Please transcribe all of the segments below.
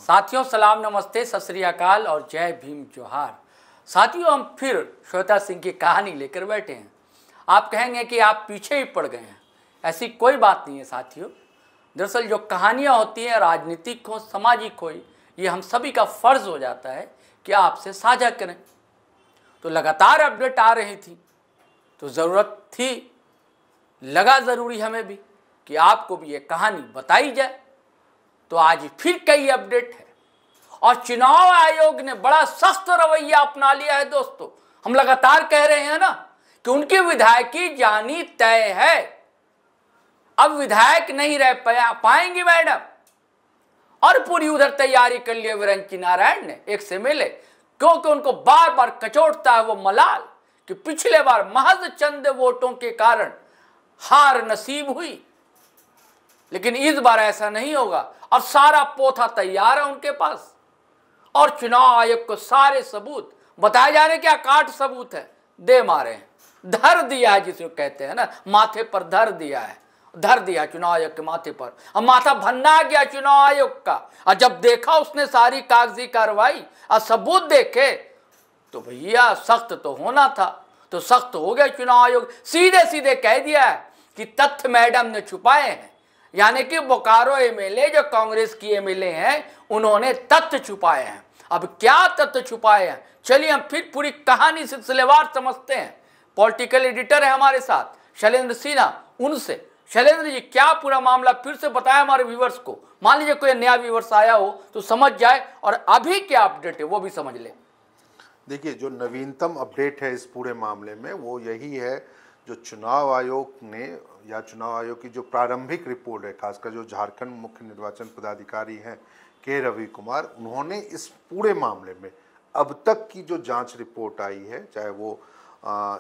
साथियों सलाम नमस्ते सत श्री अकाल और जय भीम जोहार। साथियों हम फिर श्वेता सिंह की कहानी लेकर बैठे हैं। आप कहेंगे कि आप पीछे ही पड़ गए हैं, ऐसी कोई बात नहीं है साथियों। दरअसल जो कहानियाँ होती हैं राजनीतिक हो सामाजिक हो, ये हम सभी का फ़र्ज़ हो जाता है कि आपसे साझा करें। तो लगातार अपडेट आ रही थी तो ज़रूरत थी, लगा ज़रूरी हमें भी कि आपको भी ये कहानी बताई जाए। तो आज फिर कई अपडेट है और चुनाव आयोग ने बड़ा सख्त रवैया अपना लिया है। दोस्तों हम लगातार कह रहे हैं ना कि उनकी विधायकी जानी तय है, अब विधायक नहीं रह पाएंगी मैडम। और पूरी उधर तैयारी कर लिया विरंची नारायण ने एक से मिले, क्योंकि उनको बार बार कचोटता है वो मलाल कि पिछले बार महज चंद वोटों के कारण हार नसीब हुई, लेकिन इस बार ऐसा नहीं होगा और सारा पोथा तैयार है उनके पास। और चुनाव आयोग को सारे सबूत बताए जा रहे, क्या काट सबूत है, दे मारे हैं, धर दिया है जिसे कहते हैं ना, माथे पर धर दिया है, धर दिया चुनाव आयोग के माथे पर। अब माथा भन्ना गया चुनाव आयोग का, और जब देखा उसने सारी कागजी कार्रवाई और सबूत देखे तो भैया सख्त तो होना था, तो सख्त हो गया चुनाव आयोग। सीधे सीधे कह दिया है कि तथ्य मैडम ने छुपाए हैं, यानी कि बोकारो एमएलए जो कांग्रेस की एमएलए हैं उन्होंने तथ्य छुपाए हैं। अब क्या तथ्य छुपाए हैं, चलिए हम फिर पूरी कहानी सिलसिलेवार समझते हैं। पॉलिटिकल एडिटर है हमारे साथ शैलेंद्र सिन्हा, उनसे शैलेंद्र जी क्या पूरा मामला फिर से बताया हमारे व्यूवर्स को। मान लीजिए कोई नया व्यूवर्स आया हो तो समझ जाए और अभी क्या अपडेट है वो भी समझ ले। देखिए, जो नवीनतम अपडेट है इस पूरे मामले में वो यही है, जो चुनाव आयोग ने या चुनाव आयोग की जो प्रारंभिक रिपोर्ट है, खासकर जो झारखंड मुख्य निर्वाचन पदाधिकारी हैं के रवि कुमार, उन्होंने इस पूरे मामले में अब तक की जो जांच रिपोर्ट आई है, चाहे वो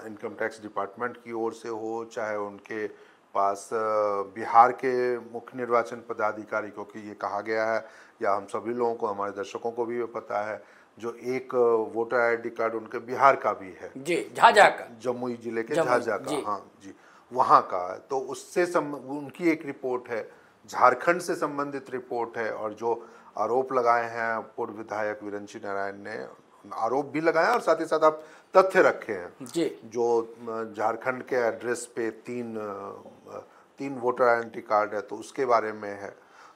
इनकम टैक्स डिपार्टमेंट की ओर से हो, चाहे उनके पास बिहार के मुख्य निर्वाचन पदाधिकारी, क्योंकि ये कहा गया है या हम सभी लोगों को, हमारे दर्शकों को भी ये पता है, जो एक वोटर आईडी कार्ड उनके बिहार का भी है जी, झाझा का, जमुई जिले के झाझा का, हाँ जी, वहाँ का, तो उससे उनकी एक रिपोर्ट है, झारखंड से संबंधित रिपोर्ट है। और जो आरोप लगाए हैं पूर्व विधायक विरंची नारायण ने, आरोप भी लगाए और साथ ही साथ आप तथ्य रखे हैं जी, जो झारखंड के एड्रेस पे तीन वोटर आइडेंटिटी कार्ड है, तो उसके बारे में है।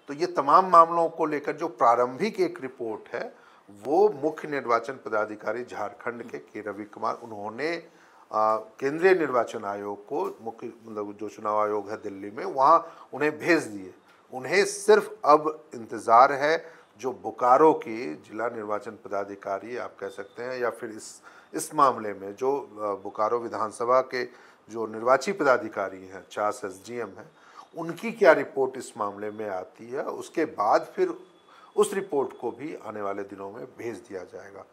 तो ये तमाम मामलों को लेकर जो प्रारंभिक एक रिपोर्ट है वो मुख्य निर्वाचन पदाधिकारी झारखंड के रवि कुमार, उन्होंने केंद्रीय निर्वाचन आयोग को, मुख्य मतलब जो चुनाव आयोग है दिल्ली में, वहाँ उन्हें भेज दिए। उन्हें सिर्फ अब इंतज़ार है जो बोकारो की जिला निर्वाचन पदाधिकारी आप कह सकते हैं, या फिर इस मामले में जो बोकारो विधानसभा के जो निर्वाची पदाधिकारी हैं, 4 एसडीएम हैं, उनकी क्या रिपोर्ट इस मामले में आती है। उसके बाद फिर उस रिपोर्ट को भी आने वाले दिनों में भेज दिया जाएगा।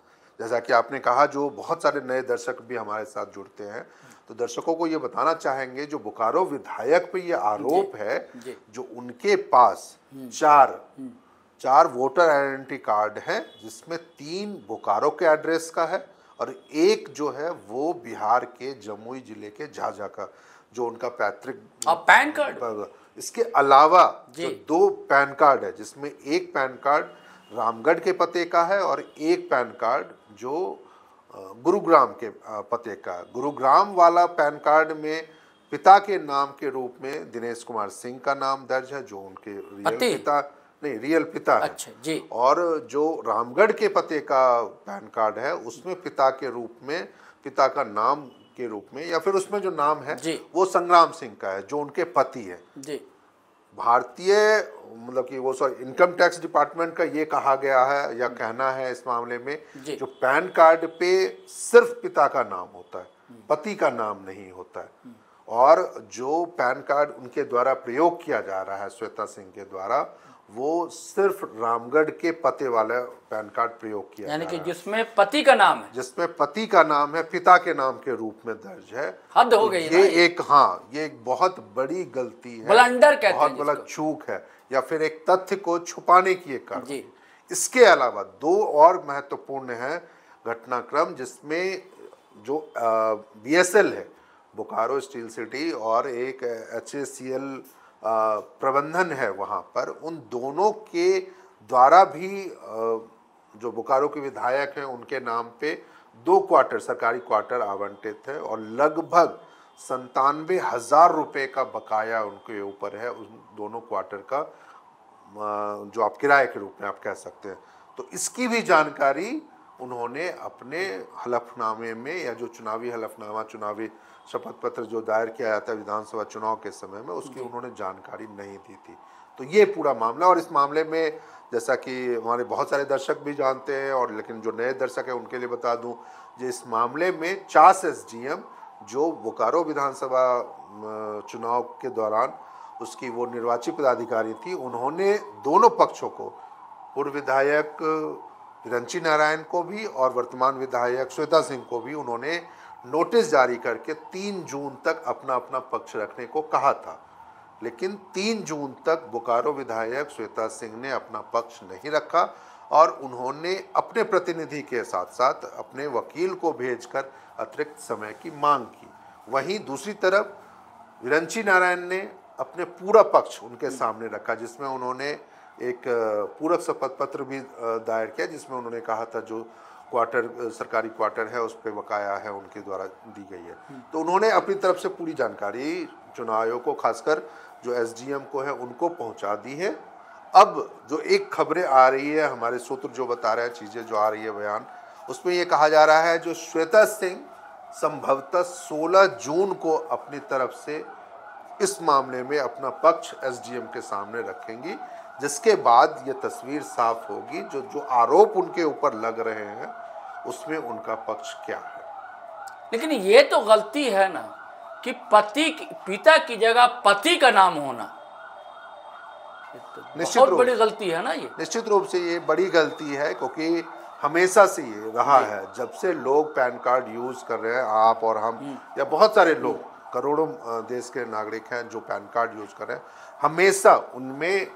जैसा कि आपने कहा, जो बहुत सारे नए दर्शक भी हमारे साथ जुड़ते हैं, तो दर्शकों को ये बताना चाहेंगे, जो बोकारो विधायक पे ये आरोप है, जो उनके पास चार वोटर आइडेंटिटी कार्ड हैं, जिसमें 3 बोकारो के एड्रेस का है और एक जो है वो बिहार के जमुई जिले के झाझा का, जो उनका पैतृक पैन कार्ड। इसके अलावा जो 2 पैन कार्ड है, जिसमें एक पैन कार्ड रामगढ़ के पते का है और एक पैन कार्ड जो गुरुग्राम के पते का। गुरुग्राम वाला पैन कार्ड में पिता के नाम के रूप में दिनेश कुमार सिंह का नाम दर्ज है, जो उनके रियल पिता है। अच्छा जी। और जो रामगढ़ के पते का पैन कार्ड है उसमें पिता के रूप में, पिता का नाम के रूप में, या फिर उसमें जो नाम है वो संग्राम सिंह का है, जो उनके पति है जी। भारतीय मतलब कि वो इनकम टैक्स डिपार्टमेंट का ये कहा गया है या कहना है इस मामले में, जो पैन कार्ड पे सिर्फ पिता का नाम होता है, पति का नाम नहीं होता है। और जो पैन कार्ड उनके द्वारा प्रयोग किया जा रहा है, श्वेता सिंह के द्वारा, वो सिर्फ रामगढ़ के पते वाला पैन कार्ड प्रयोग किया, यानी कि जिसमें पति का नाम है, जिसमें पति का नाम है, पिता के नाम के रूप में दर्ज है। हद हो गई ये एक, हाँ, ये एक बहुत बड़ी गलती है, ब्लंडर कहते हैं, बहुत बड़ा चूक है, या फिर एक तथ्य को छुपाने की एक कार्रवाई। इसके अलावा 2 और महत्वपूर्ण है घटनाक्रम, जिसमें जो बीएसएल है, बोकारो स्टील सिटी, और एक HACL प्रबंधन है वहाँ पर, उन दोनों के द्वारा भी जो बोकारो के विधायक हैं उनके नाम पे 2 क्वार्टर, सरकारी क्वार्टर आवंटित है और लगभग 97,000 रुपये का बकाया उनके ऊपर है उन दोनों क्वार्टर का, जो आप किराए के रूप में आप कह सकते हैं। तो इसकी भी जानकारी उन्होंने अपने हलफनामे में, या जो चुनावी हलफनामा, चुनावी शपथ पत्र जो दायर किया जाता है विधानसभा चुनाव के समय में, उसकी उन्होंने जानकारी नहीं दी थी। तो ये पूरा मामला, और इस मामले में जैसा कि हमारे बहुत सारे दर्शक भी जानते हैं, और लेकिन जो नए दर्शक हैं उनके लिए बता दूं, जो इस मामले में 4 एसडीएम जो बोकारो विधानसभा चुनाव के दौरान उसकी वो निर्वाचित पदाधिकारी थी, उन्होंने दोनों पक्षों को, पूर्व विधायक विरंची नारायण को भी और वर्तमान विधायक श्वेता सिंह को भी, उन्होंने नोटिस जारी करके 3 जून तक अपना अपना पक्ष रखने को कहा था। लेकिन 3 जून तक बोकारो विधायक श्वेता सिंह ने अपना पक्ष नहीं रखा और उन्होंने अपने प्रतिनिधि के साथ साथ अपने वकील को भेजकर अतिरिक्त समय की मांग की। वहीं दूसरी तरफ विरंची नारायण ने अपने पूरा पक्ष उनके सामने रखा, जिसमें उन्होंने एक पूरक शपथ पत्र भी दायर किया, जिसमें उन्होंने कहा था जो क्वार्टर, सरकारी क्वार्टर है उस पर बकाया है उनके द्वारा दी गई है। तो उन्होंने अपनी तरफ से पूरी जानकारी चुनाव आयोग को, खासकर जो एसडीएम को है, उनको पहुंचा दी है। अब जो एक खबरें आ रही है, हमारे सूत्र जो बता रहे हैं, चीज़ें जो आ रही है बयान, उसमें ये कहा जा रहा है जो श्वेता सिंह संभवतः 16 जून को अपनी तरफ से इस मामले में अपना पक्ष एसडीएम के सामने रखेंगी, जिसके बाद ये तस्वीर साफ होगी जो आरोप उनके ऊपर लग रहे हैं उसमें उनका पक्ष क्या है। लेकिन ये तो गलती है ना कि पिता की जगह पति का नाम होना, निश्चित बहुत बड़ी गलती है ना ये। निश्चित रूप से ये बड़ी गलती है, क्योंकि हमेशा से ये रहा है, जब से लोग पैन कार्ड यूज कर रहे हैं, आप और हम या बहुत सारे लोग, करोड़ों देश के नागरिक हैं जो पैन कार्ड यूज कर रहे हैं, हमेशा उनमें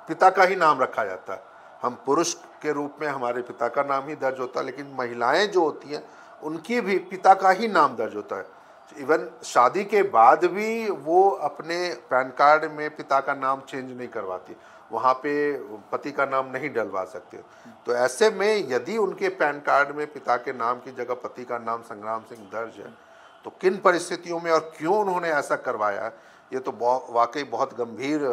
पिता का ही नाम रखा जाता है। हम पुरुष के रूप में हमारे पिता का नाम ही दर्ज होता है, लेकिन महिलाएं जो होती हैं उनकी भी पिता का ही नाम दर्ज होता है। इवन शादी के बाद भी वो अपने पैन कार्ड में पिता का नाम चेंज नहीं करवाती, वहाँ पे पति का नाम नहीं डलवा सकते। तो ऐसे में यदि उनके पैन कार्ड में पिता के नाम की जगह पति का नाम संग्राम सिंह दर्ज है, तो किन परिस्थितियों में और क्यों उन्होंने ऐसा करवाया, ये तो वाकई बहुत गंभीर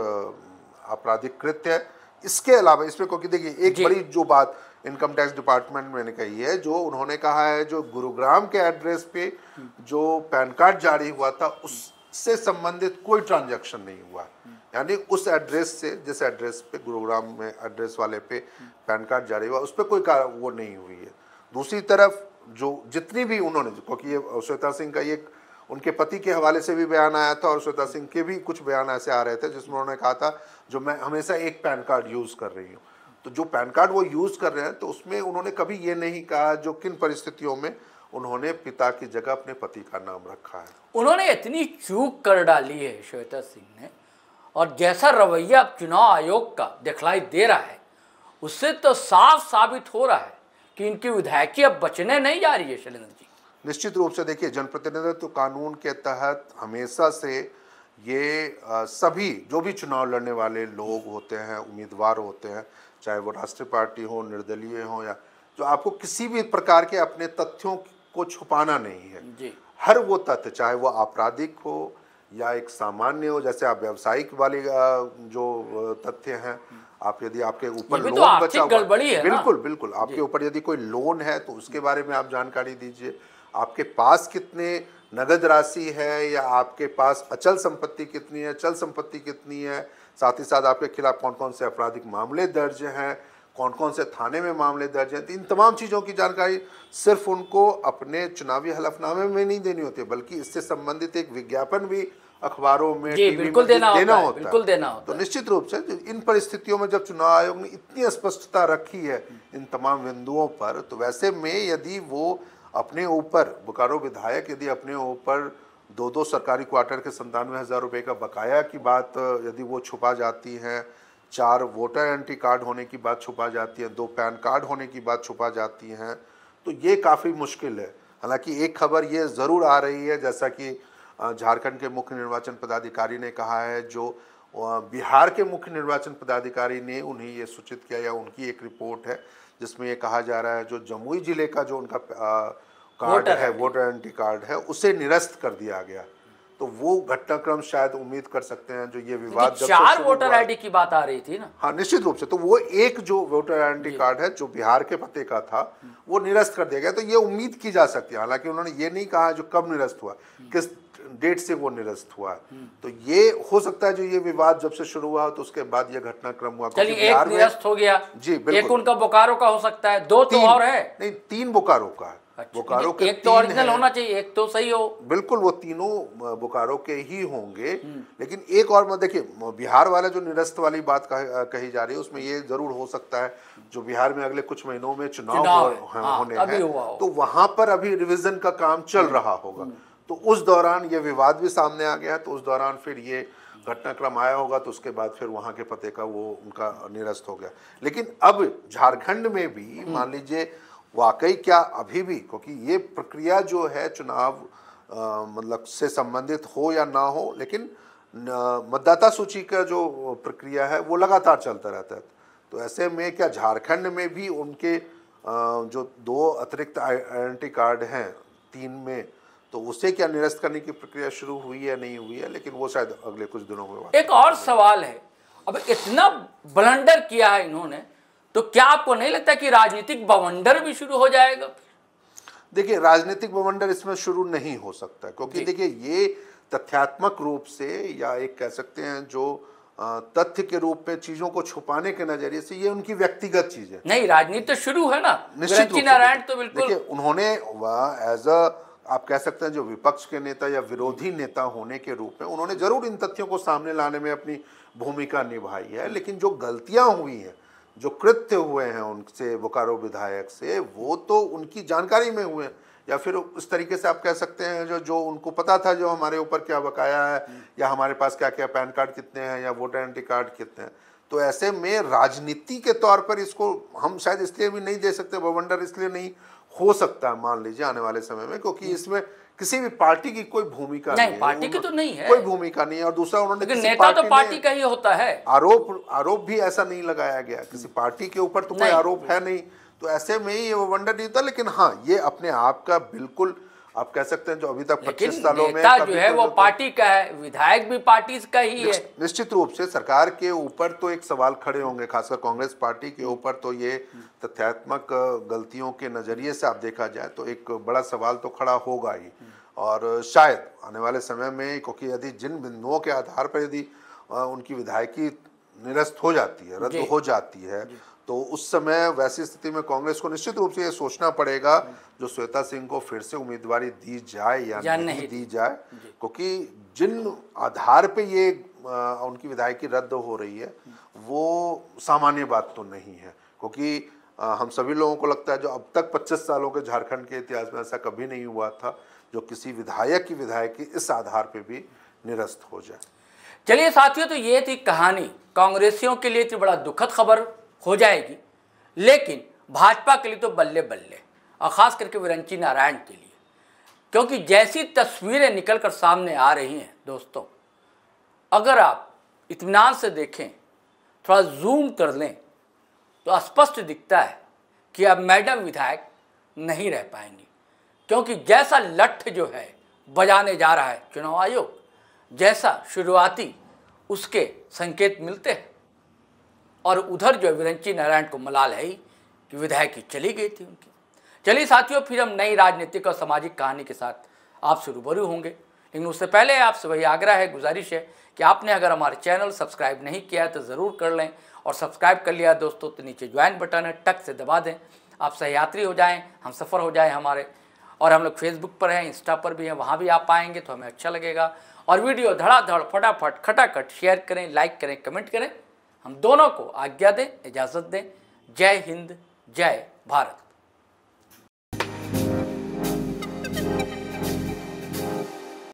आपराधिक कृत्य है। इसके अलावा इसमें, क्योंकि देखिए एक बड़ी जो बात इनकम टैक्स डिपार्टमेंट में कही है, जो उन्होंने कहा है जो गुरुग्राम के एड्रेस पे जो पैन कार्ड जारी हुआ था उससे संबंधित कोई ट्रांजैक्शन नहीं हुआ, यानी उस एड्रेस से, जिस एड्रेस पे गुरुग्राम में एड्रेस वाले पे पैन कार्ड जारी हुआ उस पर कोई वो नहीं हुई है। दूसरी तरफ जो जितनी भी उन्होंने, क्योंकि ये श्वेता सिंह का ये उनके पति के हवाले से भी बयान आया था और श्वेता सिंह के भी कुछ बयान ऐसे आ रहे थे जिसमें उन्होंने कहा था जो मैं हमेशा एक पैन कार्ड यूज कर रही हूँ। तो जो पैन कार्ड वो यूज कर रहे हैं, तो उसमें उन्होंने कभी ये नहीं कहा जो किन परिस्थितियों में उन्होंने पिता की जगह अपने पति का नाम रखा है। उन्होंने इतनी चूक कर डाली है श्वेता सिंह ने, और जैसा रवैया चुनाव आयोग का दिखलाई दे रहा है, उससे तो साफ साबित हो रहा है कि इनकी विधायकी अब बचने नहीं जा रही है। शैलेंद्र जी, निश्चित रूप से देखिए, जनप्रतिनिधित्व कानून के तहत हमेशा से ये सभी जो भी चुनाव लड़ने वाले लोग होते हैं, उम्मीदवार होते हैं, चाहे वो राष्ट्रीय पार्टी हो, निर्दलीय हो, या जो आपको किसी भी प्रकार के अपने तथ्यों को छुपाना नहीं है जी। हर वो तथ्य, चाहे वो आपराधिक हो या एक सामान्य हो, जैसे आप व्यावसायिक वाली जो तथ्य हैं, आप यदि आपके ऊपर लोन तो बचा हुआ है, बिल्कुल बिल्कुल आपके ऊपर यदि कोई लोन है तो उसके बारे में आप जानकारी दीजिए, आपके पास कितने नगद राशि है या आपके पास अचल संपत्ति कितनी है, चल संपत्ति कितनी है, साथ ही साथ आपके खिलाफ कौन कौन से आपराधिक मामले दर्ज हैं, कौन कौन से थाने में मामले दर्ज हैं। इन तमाम चीज़ों की जानकारी सिर्फ उनको अपने चुनावी हलफनामे में नहीं देनी होती है, बल्कि इससे संबंधित एक विज्ञापन भी अखबारों में, टीवी में देना होता है। तो निश्चित रूप से इन परिस्थितियों में जब चुनाव आयोग ने इतनी स्पष्टता रखी है इन तमाम बिंदुओं पर, तो वैसे में यदि वो अपने ऊपर, बोकारो विधायक यदि अपने ऊपर 2 सरकारी क्वार्टर के 97,000 रुपये का बकाया की बात यदि वो छुपा जाती हैं, 4 वोटर आइडेंटिटी कार्ड होने की बात छुपा जाती है, 2 पैन कार्ड होने की बात छुपा जाती हैं, तो ये काफ़ी मुश्किल है। हालांकि एक खबर ये ज़रूर आ रही है, जैसा कि झारखंड के मुख्य निर्वाचन पदाधिकारी ने कहा है, जो बिहार के मुख्य निर्वाचन पदाधिकारी ने उन्हें ये सूचित किया, या उनकी एक रिपोर्ट है जिसमें ये कहा जा रहा है जो जमुई जिले का जो उनका कार्ड है, वोटर आइडेंटिटी कार्ड है, उसे निरस्त कर दिया गया। तो वो घटनाक्रम शायद उम्मीद कर सकते हैं जो ये विवाद जब 4 वोटर आईडी की बात आ रही थी ना। हाँ, निश्चित रूप से। तो वो एक जो वोटर आइडेंटिटी कार्ड है जो बिहार के पते का था वो निरस्त कर दिया गया। तो ये उम्मीद की जा सकती है, हालांकि उन्होंने ये नहीं कहा जो कब निरस्त हुआ, किस डेट से वो निरस्त हुआ। तो ये हो सकता है जो ये विवाद जब से शुरू हुआ तो उसके बाद ये घटनाक्रम हुआ। चलिए, एक निरस्त हो गया जी, बिल्कुल। एक उनका बोकारो का हो सकता है, 2 तो और है। नहीं, 3 बोकारो का है। बोकारो के एक तो ओरिजिनल होना चाहिए, एक तो सही हो। बिल्कुल, वो तीनों बोकारो के ही होंगे। लेकिन एक और मैं देखिए, बिहार वाला जो निरस्त वाली बात कही जा रही है उसमें ये जरूर हो सकता है जो बिहार में अगले कुछ महीनों में चुनाव होने हैं, तो वहां पर अभी रिवीजन का काम चल रहा होगा। तो उस दौरान ये विवाद भी सामने आ गया, तो उस दौरान फिर ये घटनाक्रम आया होगा, तो उसके बाद फिर वहां के पते का वो उनका निरस्त हो गया। लेकिन अब झारखंड में भी मान लीजिए वाकई क्या अभी भी, क्योंकि ये प्रक्रिया जो है चुनाव मतलब से संबंधित हो या ना हो, लेकिन मतदाता सूची का जो प्रक्रिया है वो लगातार चलता रहता है। तो ऐसे में क्या झारखंड में भी उनके जो 2 अतिरिक्त आइडेंटिटी कार्ड हैं 3 में, तो उसे क्या निरस्त करने की प्रक्रिया शुरू हुई है नहीं हुई है, लेकिन वो शायद अगले कुछ दिनों में। एक और सवाल है, अब इतना ब्लंडर किया है इन्होंने, तो क्या आपको नहीं लगता कि राजनीतिक बवंडर भी शुरू हो जाएगा? देखिए, राजनीतिक बवंडर इसमें शुरू नहीं हो सकता, क्योंकि देखिए ये तथ्यात्मक रूप से या एक कह सकते हैं जो तथ्य के रूप में चीजों को छुपाने के नजरिए से ये उनकी व्यक्तिगत चीज है। नहीं, राजनीति तो शुरू है ना। निश्चित रूप नारायण तो बिल्कुल, देखिए उन्होंने एज अ आप कह सकते हैं जो विपक्ष के नेता या विरोधी नेता होने के रूप में उन्होंने जरूर इन तथ्यों को सामने लाने में अपनी भूमिका निभाई है। लेकिन जो गलतियां हुई हैं, जो कृत्य हुए हैं उनसे, बोकारो विधायक से, वो तो उनकी जानकारी में हुए, या फिर इस तरीके से आप कह सकते हैं जो उनको पता था जो हमारे ऊपर क्या बकाया है, या हमारे पास क्या क्या पैन कार्ड कितने हैं या वोटर आइडेंटिटी कार्ड कितने हैं। तो ऐसे में राजनीति के तौर पर इसको हम शायद इसलिए भी नहीं दे सकते, बवंडर इसलिए नहीं हो सकता है मान लीजिए आने वाले समय में, क्योंकि इसमें किसी भी पार्टी की कोई भूमिका नहीं है। पार्टी की तो नहीं है, कोई भूमिका नहीं है। और दूसरा, उन्होंने नेता तो पार्टी का ही होता है। आरोप भी ऐसा नहीं लगाया गया, किसी पार्टी के ऊपर तो कोई आरोप है नहीं। तो ऐसे में ही ये बवंडर नहीं था। लेकिन हाँ, ये अपने आप का बिल्कुल आप कह सकते हैं जो अभी तक 25 सालों में जो है वो पार्टी का है, विधायक भी पार्टी का ही है। निश्चित रूप से सरकार के ऊपर तो एक सवाल खड़े होंगे, खासकर कांग्रेस पार्टी के ऊपर तो ये तथ्यात्मक गलतियों के नजरिए से आप देखा जाए तो एक बड़ा सवाल तो खड़ा होगा ही। और शायद आने वाले समय में, क्योंकि यदि जिन बिंदुओं के आधार पर यदि उनकी विधायकी निरस्त हो जाती है, रद्द हो जाती है, तो उस समय वैसी स्थिति में कांग्रेस को निश्चित रूप से ये सोचना पड़ेगा जो श्वेता सिंह को फिर से उम्मीदवारी दी जाए या नहीं दी जाए, क्योंकि जिन आधार पे ये उनकी विधायकी रद्द हो रही है वो सामान्य बात तो नहीं है। क्योंकि हम सभी लोगों को लगता है जो अब तक 25 सालों के झारखंड के इतिहास में ऐसा कभी नहीं हुआ था जो किसी विधायक की विधायकी इस आधार पे भी निरस्त हो जाए। चलिए साथियों, तो ये थी कहानी। कांग्रेसियों के लिए तो बड़ा दुखद खबर हो जाएगी, लेकिन भाजपा के लिए तो बल्ले बल्ले, और ख़ास करके विरंची नारायण के लिए, क्योंकि जैसी तस्वीरें निकलकर सामने आ रही हैं दोस्तों, अगर आप इत्मीनान से देखें, थोड़ा जूम कर लें, तो स्पष्ट दिखता है कि अब मैडम विधायक नहीं रह पाएंगी। क्योंकि जैसा लठ जो है बजाने जा रहा है चुनाव आयोग, जैसा शुरुआती उसके संकेत मिलते हैं, और उधर जो विरंची नारायण को मलाल है ही कि विधायकी चली गई थी उनकी। चलिए साथियों, फिर हम नई राजनीतिक और सामाजिक कहानी के साथ आपसे रूबरू होंगे, लेकिन उससे पहले आपसे वही आग्रह है, गुजारिश है कि आपने अगर हमारे चैनल सब्सक्राइब नहीं किया है तो ज़रूर कर लें, और सब्सक्राइब कर लिया दोस्तों तो नीचे ज्वाइन बटन है, टक से दबा दें। आप सहयात्री हो जाएँ, हम सफ़र हो जाए हमारे। और हम लोग फेसबुक पर हैं, इंस्टा पर भी हैं, वहाँ भी आप पाएंगे तो हमें अच्छा लगेगा। और वीडियो धड़ाधड़ फटाफट खटाखट शेयर करें, लाइक करें, कमेंट करें। हम दोनों को आज्ञा दें, इजाज़त दें। जय हिंद, जय भारत।